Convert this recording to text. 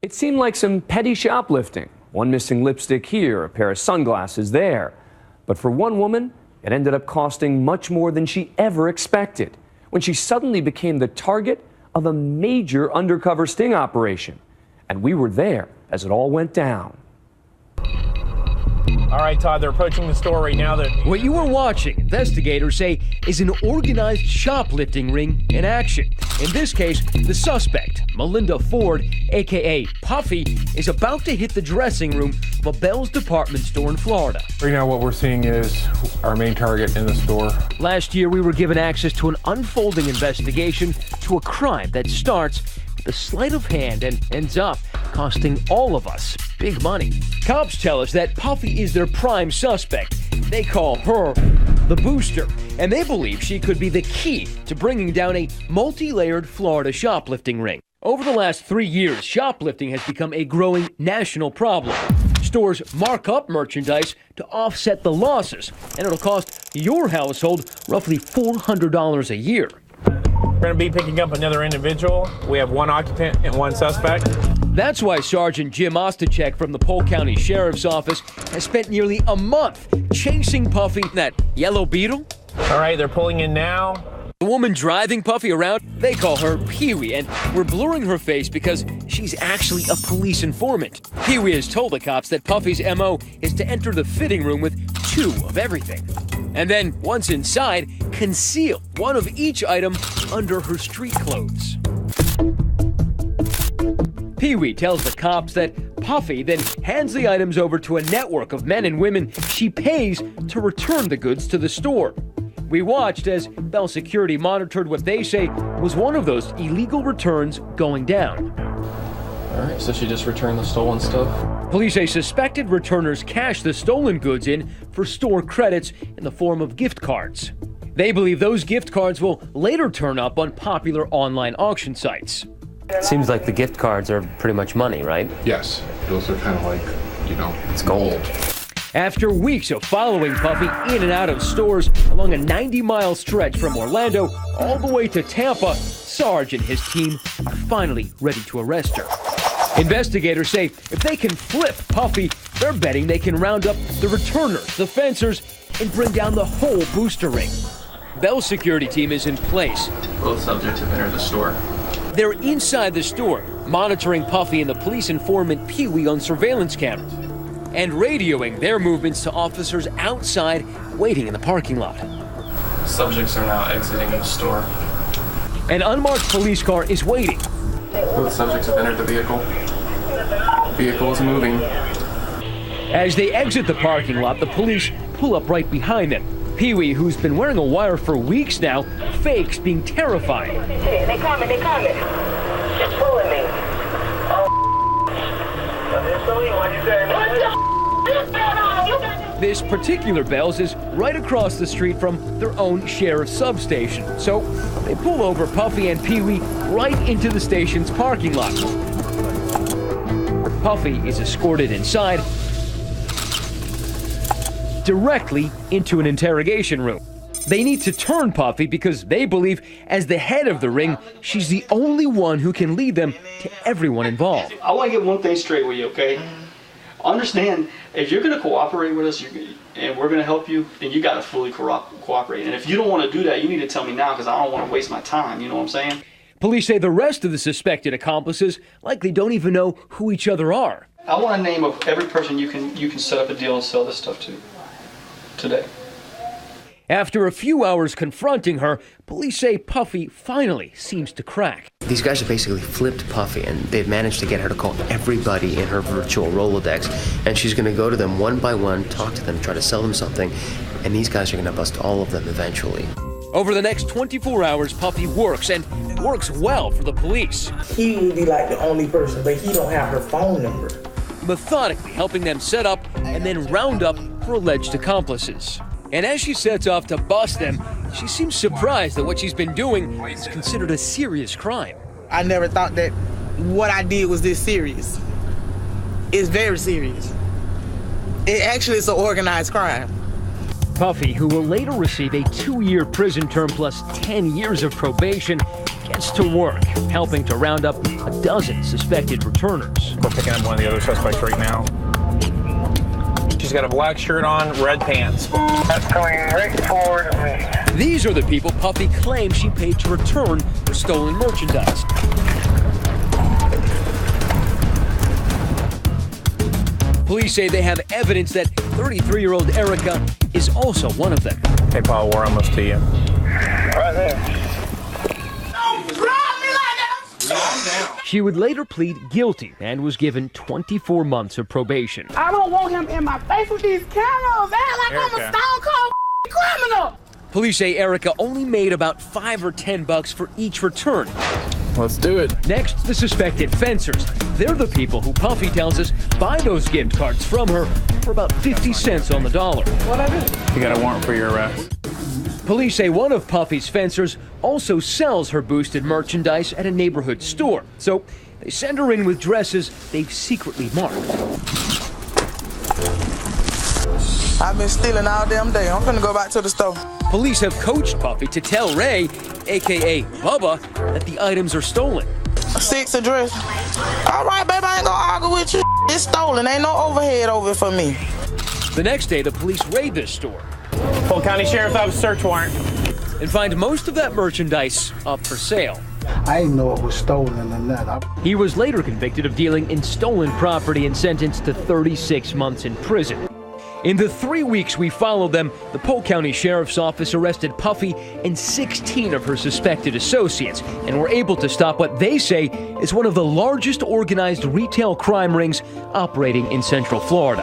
It seemed like some petty shoplifting. One missing lipstick here, a pair of sunglasses there. But for one woman, it ended up costing much more than she ever expected when she suddenly became the target of a major undercover sting operation. And we were there as it all went down. All right, Todd, they're approaching the store right now. What you are watching, investigators say, is an organized shoplifting ring in action. In this case, the suspect, Melinda Ford, a.k.a. Puffy, is about to hit the dressing room of a Bell's department store in Florida. Right now what we're seeing is our main target in the store. Last year, we were given access to an unfolding investigation to a crime that starts with a sleight of hand and ends up costing all of us big money. Cops tell us that Puffy is their prime suspect. They call her the Booster, and they believe she could be the key to bringing down a multi-layered Florida shoplifting ring. Over the last 3 years, shoplifting has become a growing national problem. Stores mark up merchandise to offset the losses, and it'll cost your household roughly $400 a year. We're going to be picking up another individual. We have one occupant and one suspect. That's why Sergeant Jim Ostachek from the Polk County Sheriff's Office has spent nearly a month chasing Puffy, that yellow beetle. All right, they're pulling in now. The woman driving Puffy around, they call her Pee-wee, and we're blurring her face because she's actually a police informant. Pee-wee has told the cops that Puffy's MO is to enter the fitting room with 2 of everything. And then, once inside, conceal one of each item under her street clothes. Pee-wee tells the cops that Puffy then hands the items over to a network of men and women she pays to return the goods to the store. We watched as Bell Security monitored what they say was one of those illegal returns going down. All right, so she just returned the stolen stuff? Police say suspected returners cashed the stolen goods in for store credits in the form of gift cards. They believe those gift cards will later turn up on popular online auction sites. Seems like the gift cards are pretty much money, right? Yes, those are kind of like, it's gold. After weeks of following Puffy in and out of stores along a 90-mile stretch from Orlando all the way to Tampa, Sarge and his team are finally ready to arrest her. Investigators say if they can flip Puffy, they're betting they can round up the returners, the fencers, and bring down the whole Booster ring. Bell's security team is in place. Both subjects have entered the store. They're inside the store, monitoring Puffy and the police informant Pee-wee on surveillance cameras, and radioing their movements to officers outside waiting in the parking lot. Subjects are now exiting the store. An unmarked police car is waiting. Both subjects have entered the vehicle. The vehicle is moving. As they exit the parking lot, the police pull up right behind them. Pee-wee, who's been wearing a wire for weeks now, fakes being terrified. They coming. It's pulling me. This particular Bell's is right across the street from their own sheriff's substation. So they pull over Puffy and Pee-wee right into the station's parking lot. Puffy is escorted inside, directly into an interrogation room. They need to turn Puffy because they believe, as the head of the ring, she's the only one who can lead them to everyone involved. I want to get one thing straight with you, okay? Understand, if you're going to cooperate with us and we're going to help you, then you got to fully cooperate. And if you don't want to do that, you need to tell me now because I don't want to waste my time, you know what I'm saying? Police say the rest of the suspected accomplices likely don't even know who each other are. I want a name of every person you can set up a deal and sell this stuff to today. After a few hours confronting her, police say Puffy finally seems to crack. These guys have basically flipped Puffy, and they've managed to get her to call everybody in her virtual Rolodex, and she's going to go to them one by one, talk to them, try to sell them something, and these guys are going to bust all of them eventually. Over the next 24 hours, Puffy works, and works well for the police. He would be like the only person, but he don't have her phone number. Methodically helping them set up and then round up her alleged accomplices. And as she sets off to bust them, she seems surprised that what she's been doing is considered a serious crime. I never thought that what I did was this serious. It's very serious. It actually is an organized crime. Puffy, who will later receive a 2-year prison term plus 10 years of probation, gets to work, helping to round up a dozen suspected returners. We're picking up one of the other suspects right now. She's got a black shirt on, red pants. That's coming right forward to me. These are the people Puffy claims she paid to return her stolen merchandise. Police say they have evidence that 33-year-old Erica is also one of them. Hey, Paul, we're almost to you. Right there. She would later plead guilty and was given 24 months of probation. I don't want him in my face with these cameras. Act like I'm a stone cold criminal. Police say Erica only made about $5 or $10 for each return. Let's do it. Next, the suspected fencers. They're the people who Puffy tells us buy those gift cards from her for about 50 cents on the dollar. What I do? You got a warrant for your arrest. Police say one of Puffy's fencers also sells her boosted merchandise at a neighborhood store. So they send her in with dresses they've secretly marked. I've been stealing all damn day. I'm finna go back to the store. Police have coached Puffy to tell Ray, a.k.a. Bubba, that the items are stolen. 6 address. All right, baby, I ain't gonna argue with you. It's stolen. Ain't no overhead over it for me. The next day, the police raid this store. Full County Sheriff's Office search warrant. And find most of that merchandise up for sale. I didn't know it was stolen and that. He was later convicted of dealing in stolen property and sentenced to 36 months in prison. In the 3 weeks we followed them, the Polk County Sheriff's Office arrested Puffy and 16 of her suspected associates and were able to stop what they say is one of the largest organized retail crime rings operating in Central Florida.